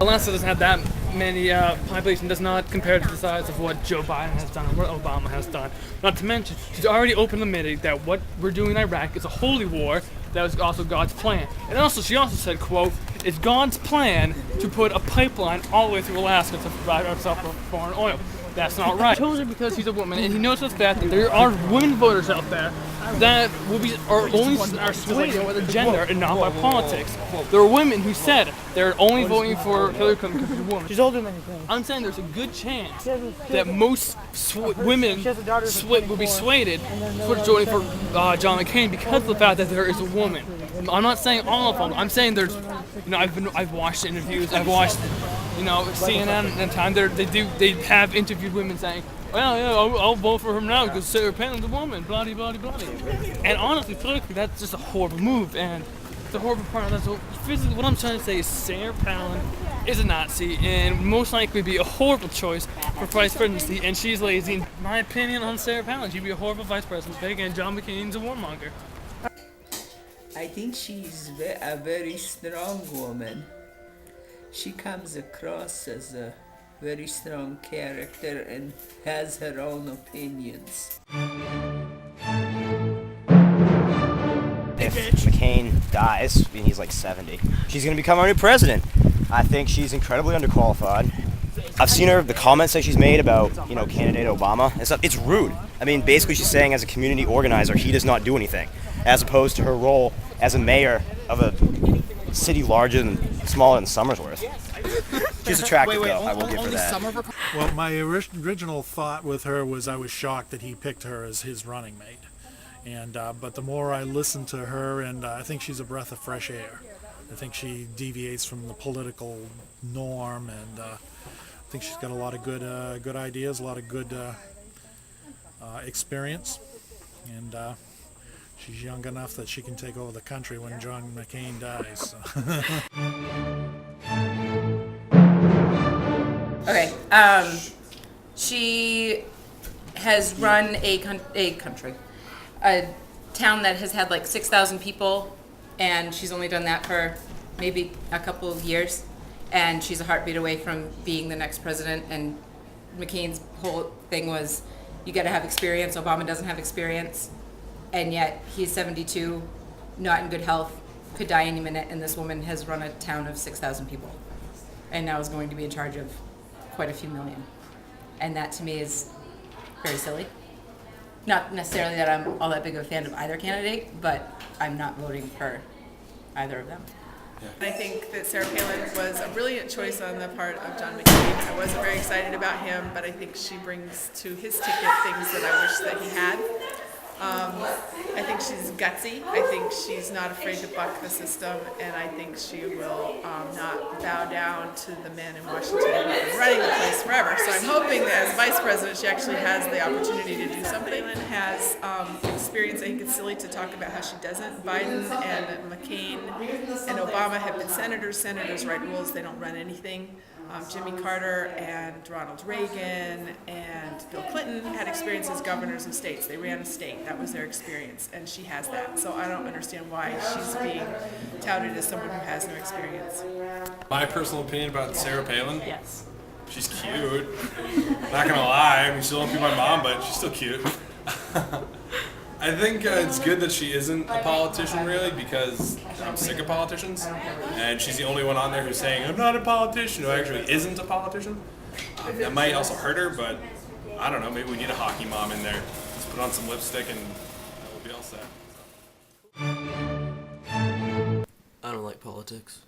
Alaska doesn't have that many population, does not compare to the size of what Joe Biden has done and what Obama has done. Not to mention, she's already openly admitted that what we're doing in Iraq is a holy war. That was also God's plan. And also, she also said, quote, "It's God's plan to put a pipeline all the way through Alaska to provide ourselves with foreign oil." That's not right. He chose her because he's a woman, and he knows the fact that there are women voters out there that are swayed by the gender and not by politics. There are women who said they're only voting for Hillary Clinton because she's a woman. She's older than you. I'm saying there's a good chance that most women will be swayed for voting for John McCain because of the fact that there is a woman. I'm not saying all of them. I'm saying there's, I've watched interviews. I've watched, CNN and time. They have interviewed women saying, "Well, yeah, I'll vote for him now because Sarah Palin's a woman." Blah blah blah blah. And honestly, politically, that's just a horrible move, and it's a horrible part of that. So physically, what I'm trying to say is Sarah Palin is a Nazi and most likely be a horrible choice for vice presidency, and she's lazy. In my opinion on Sarah Palin, she'd be a horrible vice president. But again, John McCain's a warmonger. I think she's a very strong woman. She comes across as a very strong character and has her own opinions. If McCain dies, I mean, he's like 70, she's going to become our new president. I think she's incredibly underqualified. I've seen the comments that she's made about, candidate Obama and stuff. It's rude. I mean, basically she's saying as a community organizer, he does not do anything, as opposed to her role as a mayor of a city smaller than Somersworth. She's attractive, though. I will give her that. Well, my original thought with her was I was shocked that he picked her as his running mate. But the more I listened to her, and I think she's a breath of fresh air. I think she deviates from the political norm, and I think she's got a lot of good ideas, a lot of good experience, and she's young enough that she can take over the country when John McCain dies. Okay. She has run a town that has had like 6,000 people, and she's only done that for maybe a couple of years, and she's a heartbeat away from being the next president. And McCain's whole thing was, you got to have experience. Obama doesn't have experience, and yet he's 72, not in good health, could die any minute, and this woman has run a town of 6,000 people and now is going to be in charge of quite a few million. And that to me is very silly. Not necessarily that I'm all that big of a fan of either candidate, but I'm not voting for either of them. I think that Sarah Palin was a brilliant choice on the part of John McCain. I wasn't very excited about him, but I think she brings to his ticket things that I wish that he had. I think she's gutsy. I think she's not afraid to buck the system, and I think she will not bow down to the men in Washington who have been running the place forever. So I'm hoping that as vice president, she actually has the opportunity to do something and has experience. I think it's silly to talk about how she doesn't. Biden and McCain and Obama have been senators. Senators write rules. They don't run anything. Jimmy Carter and Ronald Reagan and Bill Clinton had experience as governors of states. They ran a state. That was their experience, and she has that. So I don't understand why she's being touted as someone who has no experience. My personal opinion about Sarah Palin? Yes. She's cute. Not gonna lie, I mean, she won't be my mom, but she's still cute. I think it's good that she isn't a politician, really, because I'm sick of politicians, and she's the only one on there who's saying, "I'm not a politician," who actually isn't a politician. That might also hurt her, but I don't know, maybe we need a hockey mom in there. Just put on some lipstick and we'll be all set. I don't like politics.